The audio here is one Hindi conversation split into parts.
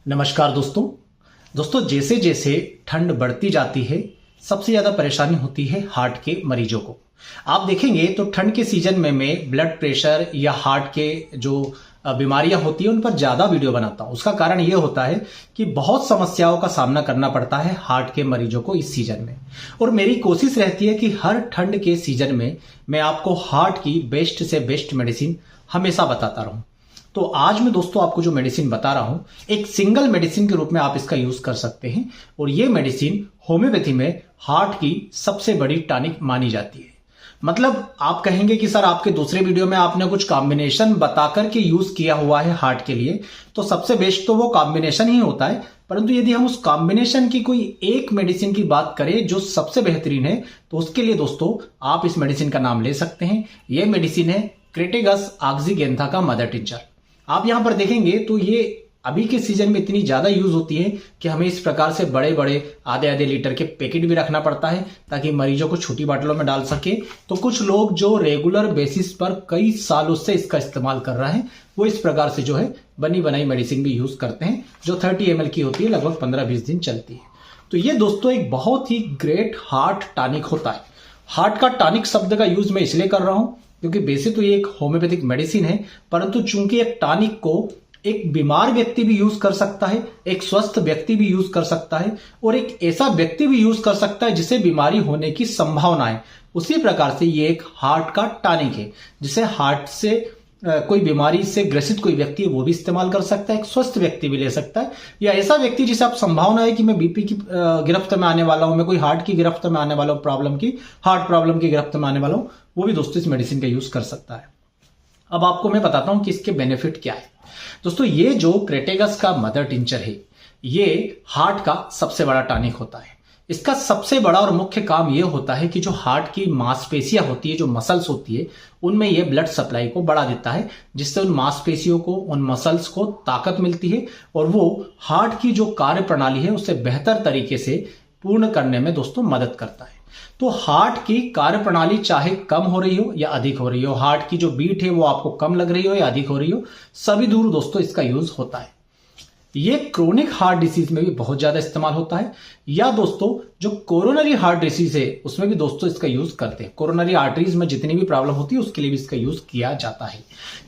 नमस्कार दोस्तों। जैसे जैसे ठंड बढ़ती जाती है सबसे ज्यादा परेशानी होती है हार्ट के मरीजों को। आप देखेंगे तो ठंड के सीजन में मैं ब्लड प्रेशर या हार्ट के जो बीमारियां होती है उन पर ज्यादा वीडियो बनाता हूं। उसका कारण यह होता है कि बहुत समस्याओं का सामना करना पड़ता है हार्ट के मरीजों को इस सीजन में, और मेरी कोशिश रहती है कि हर ठंड के सीजन में मैं आपको हार्ट की बेस्ट से बेस्ट मेडिसिन हमेशा बताता रहूं। तो आज मैं दोस्तों आपको जो मेडिसिन बता रहा हूं एक सिंगल मेडिसिन के रूप में आप इसका यूज कर सकते हैं, और ये मेडिसिन होम्योपैथी में हार्ट की सबसे बड़ी टॉनिक मानी जाती है। मतलब आप कहेंगे कि सर आपके दूसरे वीडियो में आपने कुछ कॉम्बिनेशन बताकर के यूज किया हुआ है हार्ट के लिए, तो सबसे बेस्ट तो वो कॉम्बिनेशन ही होता है। परंतु यदि हम उस कॉम्बिनेशन की कोई एक मेडिसिन की बात करें जो सबसे बेहतरीन है, तो उसके लिए दोस्तों आप इस मेडिसिन का नाम ले सकते हैं। यह मेडिसिन है क्रेटेगस ऑक्सीगेंथा का मदर टिंचर। आप यहां पर देखेंगे तो ये अभी के सीजन में इतनी ज्यादा यूज होती है कि हमें इस प्रकार से बड़े बड़े आधे आधे लीटर के पैकेट भी रखना पड़ता है ताकि मरीजों को छोटी बोतलों में डाल सके। तो कुछ लोग जो रेगुलर बेसिस पर कई सालों से इसका इस्तेमाल कर रहे हैं वो इस प्रकार से जो है बनी बनाई मेडिसिन भी यूज करते हैं, जो 30 ml की होती है, लगभग 15-20 दिन चलती है। तो ये दोस्तों एक बहुत ही ग्रेट हार्ट टॉनिक होता है। हार्ट का टॉनिक शब्द का यूज मैं इसलिए कर रहा हूं क्योंकि वैसे तो ये एक होम्योपैथिक मेडिसिन है, परंतु चूंकि एक टॉनिक को एक बीमार व्यक्ति भी यूज कर सकता है, एक स्वस्थ व्यक्ति भी यूज कर सकता है, और एक ऐसा व्यक्ति भी यूज कर सकता है जिसे बीमारी होने की संभावना है। उसी प्रकार से ये एक हार्ट का टॉनिक है जिसे हार्ट से कोई बीमारी से ग्रसित कोई व्यक्ति है वो भी इस्तेमाल कर सकता है, एक स्वस्थ व्यक्ति भी ले सकता है, या ऐसा व्यक्ति जिसे आप संभावना है कि मैं बीपी की गिरफ्त में आने वाला हूं, मैं कोई हार्ट की गिरफ्त में आने वाला हूं, हार्ट प्रॉब्लम की गिरफ्त में आने वाला हूं, वो भी दोस्तों इस मेडिसिन का यूज कर सकता है। अब आपको मैं बताता हूं कि इसके बेनिफिट क्या है। दोस्तों ये जो क्रेटेगस का मदर टिंचर है ये हार्ट का सबसे बड़ा टॉनिक होता है। इसका सबसे बड़ा और मुख्य काम यह होता है कि जो हार्ट की मांसपेशियां होती है, जो मसल्स होती है, उनमें यह ब्लड सप्लाई को बढ़ा देता है, जिससे उन मांसपेशियों को, उन मसल्स को ताकत मिलती है और वो हार्ट की जो कार्य प्रणाली है उसे बेहतर तरीके से पूर्ण करने में दोस्तों मदद करता है। तो हार्ट की कार्य प्रणाली चाहे कम हो रही हो या अधिक हो रही हो, हार्ट की जो बीट है वो आपको कम लग रही हो या अधिक हो रही हो, सभी दूर दोस्तों इसका यूज होता है। ये क्रोनिक हार्ट डिसीज में भी बहुत ज्यादा इस्तेमाल होता है, या दोस्तों जो कोरोनरी हार्ट डिसीज है उसमें भी दोस्तों इसका यूज करते हैं। कोरोनरी आर्टरीज में जितनी भी प्रॉब्लम होती है उसके लिए भी इसका यूज किया जाता है,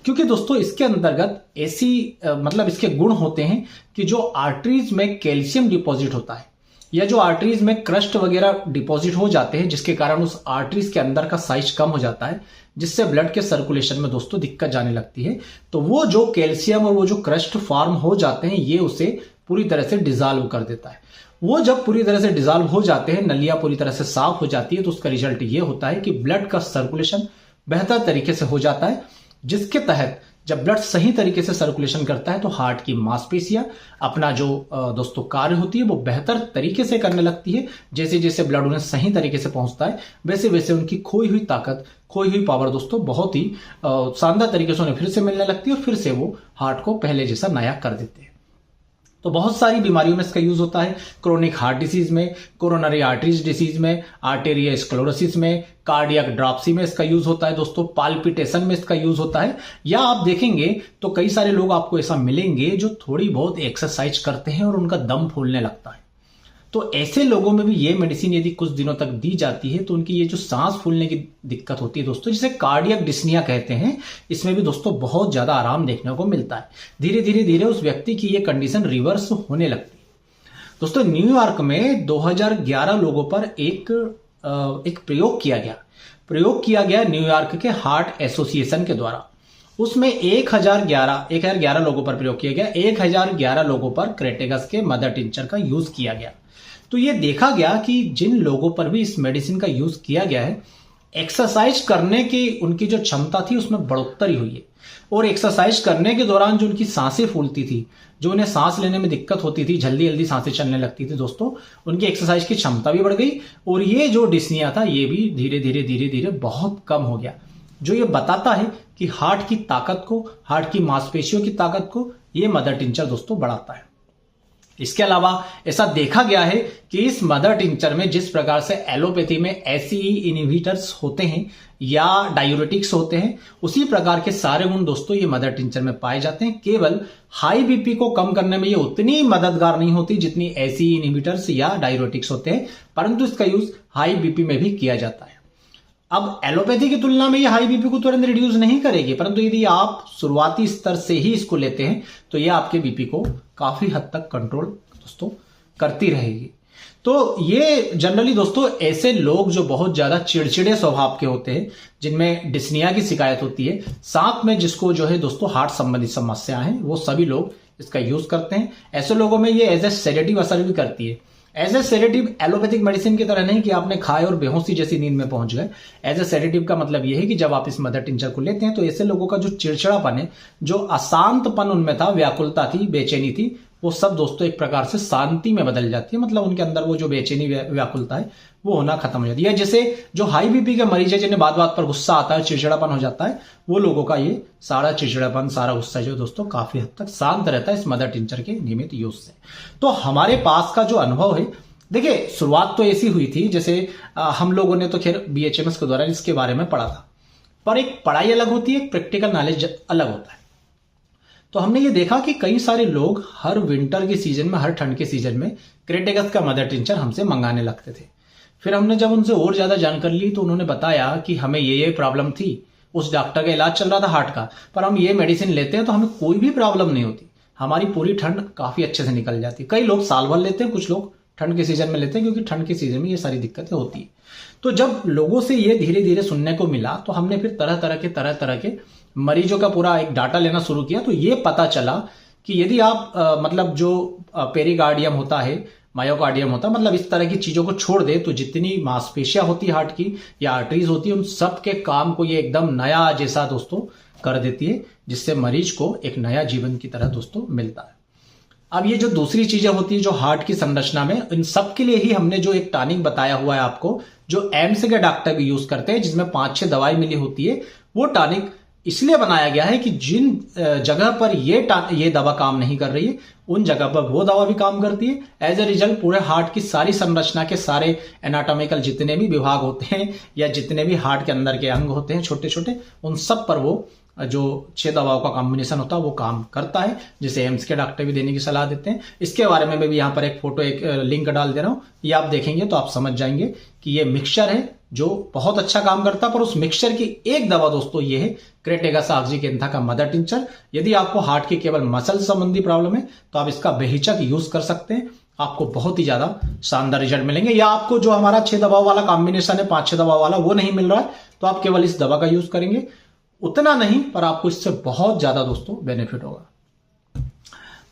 क्योंकि दोस्तों इसके अंतर्गत ऐसी मतलब इसके गुण होते हैं कि जो आर्टरीज में कैल्शियम डिपॉजिट होता है या जो आर्टरीज में क्रस्ट वगैरह डिपॉजिट हो जाते हैं, जिसके कारण उस आर्टरीज के अंदर का साइज कम हो जाता है, जिससे ब्लड के सर्कुलेशन में दोस्तों दिक्कत जाने लगती है। तो वो जो कैल्शियम और वो जो क्रस्ट फॉर्म हो जाते हैं ये उसे पूरी तरह से डिजॉल्व कर देता है। वो जब पूरी तरह से डिजॉल्व हो जाते हैं, नलियां पूरी तरह से साफ हो जाती है, तो उसका रिजल्ट ये होता है कि ब्लड का सर्कुलेशन बेहतर तरीके से हो जाता है, जिसके तहत जब ब्लड सही तरीके से सर्कुलेशन करता है तो हार्ट की मांसपेशियां अपना जो दोस्तों कार्य होती है वो बेहतर तरीके से करने लगती है। जैसे जैसे ब्लड उन्हें सही तरीके से पहुंचता है वैसे वैसे उनकी खोई हुई ताकत, खोई हुई पावर दोस्तों बहुत ही शानदार तरीके से उन्हें फिर से मिलने लगती है, और फिर से वो हार्ट को पहले जैसा नया कर देते हैं। तो बहुत सारी बीमारियों में इसका यूज होता है, क्रोनिक हार्ट डिसीज में, कोरोनरी आर्टरीज डिसीज में, आर्टेरियोस्क्लेरोसिस में, कार्डियक ड्रॉप्सी में इसका यूज होता है दोस्तों, पाल्पिटेशन में इसका यूज होता है। या आप देखेंगे तो कई सारे लोग आपको ऐसा मिलेंगे जो थोड़ी बहुत एक्सरसाइज करते हैं और उनका दम फूलने लगता है। तो ऐसे लोगों में भी ये मेडिसिन यदि कुछ दिनों तक दी जाती है तो उनकी ये जो सांस फूलने की दिक्कत होती है दोस्तों, जिसे कार्डियक डिस्निया कहते हैं, इसमें भी दोस्तों बहुत ज्यादा आराम देखने को मिलता है। धीरे धीरे धीरे उस व्यक्ति की ये कंडीशन रिवर्स होने लगती है। दोस्तों न्यूयॉर्क में 2011 लोगों पर एक प्रयोग किया गया न्यूयॉर्क के हार्ट एसोसिएशन के द्वारा। उसमें 1011 लोगों पर प्रयोग किया गया, 1011 लोगों पर क्रेटेगस के मदर टिंचर का यूज किया गया। तो यह देखा गया कि जिन लोगों पर भी इस मेडिसिन का यूज किया गया है, एक्सरसाइज करने की उनकी जो क्षमता थी उसमें बढ़ोतरी हुई है, और एक्सरसाइज करने के दौरान जो उनकी सांसें फूलती थी, जो उन्हें सांस लेने में दिक्कत होती थी, जल्दी जल्दी सांसें चलने लगती थी दोस्तों, उनकी एक्सरसाइज की क्षमता भी बढ़ गई, और ये जो डिस्निया था ये भी धीरे धीरे बहुत कम हो गया। जो ये बताता है कि हार्ट की ताकत को, हार्ट की मांसपेशियों की ताकत को ये मदर टिंचर दोस्तों बढ़ाता है। इसके अलावा ऐसा देखा गया है कि इस मदर टिंचर में जिस प्रकार से एलोपैथी में एसीई इनहिबिटर्स होते हैं या डायूरेटिक्स होते हैं, उसी प्रकार के सारे गुण दोस्तों ये मदर टिंचर में पाए जाते हैं। केवल हाई बीपी को कम करने में ये उतनी मददगार नहीं होती जितनी एसीई इनहिबिटर्स या डायूरेटिक्स होते हैं, परंतु इसका यूज हाई बीपी में भी किया जाता है। अब एलोपैथी की तुलना में ये हाई बीपी को तुरंत रिड्यूस नहीं करेगी, परंतु यदि आप शुरुआती स्तर से ही इसको लेते हैं तो ये आपके बीपी को काफी हद तक कंट्रोल दोस्तों करती रहेगी। तो ये जनरली दोस्तों ऐसे लोग जो बहुत ज्यादा चिड़चिड़े स्वभाव के होते हैं, जिनमें डिस्निया की शिकायत होती है, साथ में जिसको जो है दोस्तों हार्ट संबंधी समस्या है, वो सभी लोग इसका यूज करते हैं। ऐसे लोगों में ये एज ए सेडेटिव असर भी करती है। As a sedative allopathic medicine की तरह नहीं कि आपने खाए और बेहोशी जैसी नींद में पहुंच गए। एज ए सेडेटिव का मतलब यह है कि जब आप इस मदर टिंचर को लेते हैं तो ऐसे लोगों का जो चिड़चिड़ापन है, जो अशांतपन उनमें था, व्याकुलता थी, बेचैनी थी, वो सब दोस्तों एक प्रकार से शांति में बदल जाती है। मतलब उनके अंदर वो जो बेचैनी व्याकुलता है वो होना खत्म हो जाती है। जैसे जो हाई बीपी के मरीज है, जिन्हें बात बात पर गुस्सा आता है, चिड़चिड़ापन हो जाता है, वो लोगों का ये सारा चिड़चिड़ापन, सारा गुस्सा जो दोस्तों काफी हद तक शांत रहता है इस मदर टिंचर के नियमित यूज से। तो हमारे पास का जो अनुभव है, देखिए शुरुआत तो ऐसी हुई थी, जैसे हम लोगों ने तो खैर बीएचएमएस के दौरान इसके बारे में पढ़ा था, पर एक पढ़ाई अलग होती है, प्रैक्टिकल नॉलेज अलग होता है। तो हमने ये देखा कि कई सारे लोग हर विंटर के सीजन में, हर ठंड के सीजन में क्रेटेगस का मदर टिंचर हमसे मंगाने लगते थे। फिर हमने जब उनसे और ज्यादा जानकारी ली तो उन्होंने बताया कि हमें ये प्रॉब्लम थी, उस डॉक्टर का इलाज चल रहा था हार्ट का, पर हम ये मेडिसिन लेते हैं तो हमें कोई भी प्रॉब्लम नहीं होती, हमारी पूरी ठंड काफी अच्छे से निकल जाती है। कई लोग साल भर लेते हैं, कुछ लोग ठंड के सीजन में लेते हैं, क्योंकि ठंड के सीजन में ये सारी दिक्कतें होती है। तो जब लोगों से ये धीरे धीरे सुनने को मिला तो हमने फिर तरह तरह के मरीजों का पूरा एक डाटा लेना शुरू किया। तो ये पता चला कि यदि आप मतलब जो पेरिकार्डियम होता है, मायोकार्डियम होता है, मतलब इस तरह की चीजों को छोड़ दे तो जितनी मांसपेशियां होती है हार्ट की या आर्टरीज होती है, उन सब के काम को ये एकदम नया जैसा दोस्तों कर देती है, जिससे मरीज को एक नया जीवन की तरह दोस्तों मिलता है। अब ये जो दूसरी चीजें होती है जो हार्ट की संरचना में, इन सब के लिए ही हमने जो एक टॉनिक बताया हुआ है आपको, जो एम्स के डॉक्टर भी यूज करते हैं, जिसमें 5-6 दवाई मिली होती है, वो टॉनिक इसलिए बनाया गया है कि जिन जगह पर ये दवा काम नहीं कर रही है, उन जगह पर वो दवा भी काम करती है। एज ए रिजल्ट पूरे हार्ट की सारी संरचना के सारे एनाटॉमिकल जितने भी विभाग होते हैं या जितने भी हार्ट के अंदर के अंग होते हैं छोटे छोटे, उन सब पर वो जो 6 दवाओं का कॉम्बिनेशन होता है वो काम करता है, जिसे एम्स के डॉक्टर भी देने की सलाह देते हैं। इसके बारे में भी यहाँ पर एक फोटो, एक लिंक डाल दे रहा हूं, ये आप देखेंगे तो आप समझ जाएंगे कि ये मिक्सचर है जो बहुत अच्छा काम करता है। पर उस मिक्सचर की एक दवा दोस्तों ये है क्रेटेगस ऑक्सीकेंथा का मदर टिंचर। यदि आपको हार्ट की केवल मसल संबंधी प्रॉब्लम है तो आप इसका बेहिचक यूज कर सकते हैं, आपको बहुत ही ज्यादा शानदार रिजल्ट मिलेंगे। या आपको जो हमारा 6 दवाओं वाला कॉम्बिनेशन है, 5-6 दवाओं वाला, वो नहीं मिल रहा है तो आप केवल इस दवा का यूज करेंगे, उतना नहीं पर आपको इससे बहुत ज्यादा दोस्तों बेनिफिट होगा।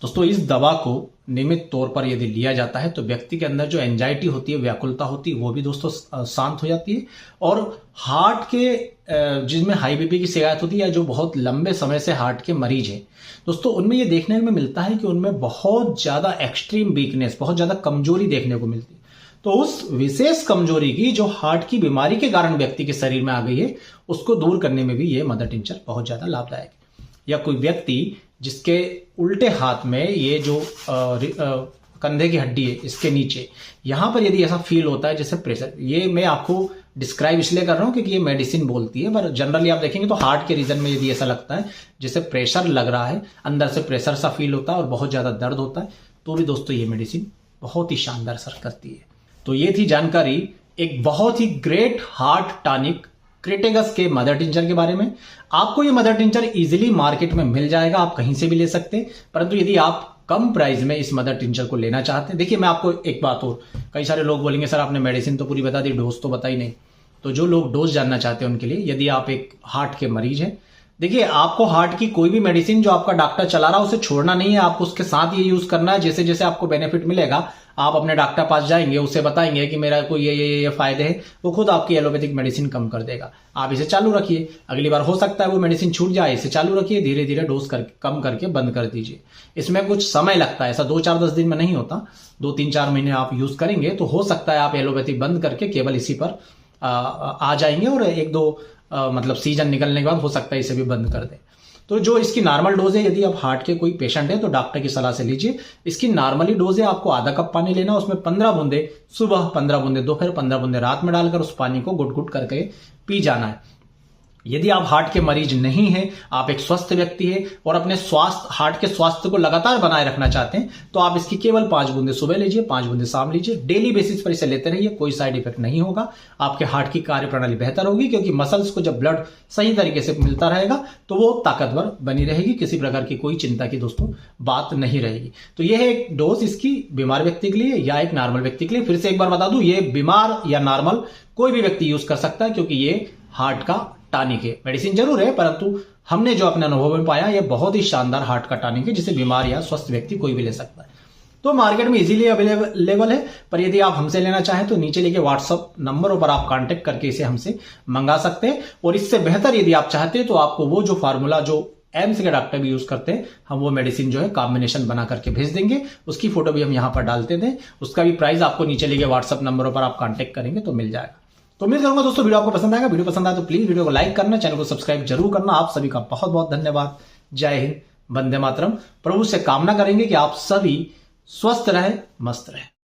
दोस्तों इस दवा को नियमित तौर पर यदि लिया जाता है तो व्यक्ति के अंदर जो एंजाइटी होती है, व्याकुलता होती है, वो भी दोस्तों शांत हो जाती है। और हार्ट के जिसमें हाई बीपी की शिकायत होती है या जो बहुत लंबे समय से हार्ट के मरीज हैं दोस्तों, उनमें ये देखने में मिलता है कि उनमें बहुत ज्यादा एक्सट्रीम वीकनेस, बहुत ज्यादा कमजोरी देखने को मिलती है। तो उस विशेष कमजोरी की जो हार्ट की बीमारी के कारण व्यक्ति के शरीर में आ गई है, उसको दूर करने में भी ये मदर टिंचर बहुत ज्यादा लाभदायक है। या कोई व्यक्ति जिसके उल्टे हाथ में ये जो कंधे की हड्डी है, इसके नीचे यहां पर यदि ऐसा फील होता है जैसे प्रेशर, ये मैं आपको डिस्क्राइब इसलिए कर रहा हूं क्योंकि ये मेडिसिन बोलती है, पर जनरली आप देखेंगे तो हार्ट के रीजन में यदि ऐसा लगता है जैसे प्रेशर लग रहा है, अंदर से प्रेशर सा फील होता है और बहुत ज्यादा दर्द होता है, तो भी दोस्तों ये मेडिसिन बहुत ही शानदार असर करती है। तो ये थी जानकारी एक बहुत ही ग्रेट हार्ट टॉनिक क्रेटेगस के मदर टिंचर के बारे में। आपको ये मदर टिंचर इजीली मार्केट में मिल जाएगा, आप कहीं से भी ले सकते हैं। परंतु यदि आप कम प्राइस में इस मदर टिंचर को लेना चाहते हैं, देखिए मैं आपको एक बात और, कई सारे लोग बोलेंगे सर आपने मेडिसिन तो पूरी बता दी, डोज तो बताई नहीं। तो जो लोग डोज जानना चाहते हैं उनके लिए, यदि आप एक हार्ट के मरीज हैं, देखिए आपको हार्ट की कोई भी मेडिसिन जो आपका डॉक्टर चला रहा है उसे छोड़ना नहीं है, आपको उसके साथ ये यूज करना है। जैसे जैसे आपको बेनिफिट मिलेगा आप अपने डॉक्टर पास जाएंगे, उसे बताएंगे कि मेरा कोई ये फायदे हैं, वो खुद आपकी एलोपैथिक मेडिसिन कम कर देगा। आप इसे चालू रखिए, अगली बार हो सकता है वो मेडिसिन छूट जाए, इसे चालू रखिए, धीरे धीरे डोज कम करके बंद कर दीजिए। इसमें कुछ समय लगता है, ऐसा 2-4-10 दिन में नहीं होता, 2-3-4 महीने आप यूज करेंगे तो हो सकता है आप एलोपैथी बंद करके केवल इसी पर आ जाएंगे और 1-2 मतलब सीजन निकलने के बाद हो सकता है इसे भी बंद कर दें। तो जो इसकी नॉर्मल डोज है, यदि आप हार्ट के कोई पेशेंट है तो डॉक्टर की सलाह से लीजिए। इसकी नॉर्मली डोज है आपको आधा कप पानी लेना, उसमें 15 बूंदे सुबह, 15 बूंदे दोपहर, 15 बूंदे रात में डालकर उस पानी को गुट गुट करके पी जाना है। यदि आप हार्ट के मरीज नहीं हैं, आप एक स्वस्थ व्यक्ति हैं और अपने हार्ट के स्वास्थ्य को लगातार बनाए रखना चाहते हैं, तो आप इसकी केवल 5 बूंदे सुबह लीजिए, 5 बूंदे शाम लीजिए। डेली बेसिस पर इसे लेते रहिए, कोई साइड इफेक्ट नहीं होगा। आपके हार्ट की कार्यप्रणाली बेहतर होगी, क्योंकि मसल्स को जब ब्लड सही तरीके से मिलता रहेगा तो वो ताकतवर बनी रहेगी। किसी प्रकार की कोई चिंता की दोस्तों बात नहीं रहेगी। तो यह है एक डोज इसकी बीमार व्यक्ति के लिए या एक नॉर्मल व्यक्ति के लिए। फिर से एक बार बता दूं, ये बीमार या नॉर्मल कोई भी व्यक्ति यूज कर सकता है, क्योंकि ये हार्ट का टॉनिक है। मेडिसिन जरूर है, परंतु हमने जो अपने अनुभव में पाया, यह बहुत ही शानदार हार्ट का टॉनिक है, जिसे बीमार या स्वस्थ व्यक्ति कोई भी ले सकता है। तो मार्केट में इजीली अवेलेबल है, पर यदि आप हमसे लेना चाहें तो नीचे लिखे व्हाट्सएप नंबरों पर आप कांटेक्ट करके इसे हमसे मंगा सकते हैं। और इससे बेहतर यदि आप चाहते हैं तो आपको वो जो फार्मूला जो एम्स के डॉक्टर भी यूज करते हैं, हम वो मेडिसिन जो है कॉम्बिनेशन बना करके भेज देंगे। उसकी फोटो भी हम यहां पर डालते थे, उसका भी प्राइस आपको नीचे लिखे व्हाट्सएप नंबरों पर आप कांटेक्ट करेंगे तो मिल जाएगा। तो उम्मीद करूंगा दोस्तों वीडियो आपको पसंद आएगा। वीडियो पसंद आए तो प्लीज वीडियो को लाइक करना, चैनल को सब्सक्राइब जरूर करना। आप सभी का बहुत बहुत धन्यवाद। जय हिंद, वंदे मातरम। प्रभु से कामना करेंगे कि आप सभी स्वस्थ रहे, मस्त रहे।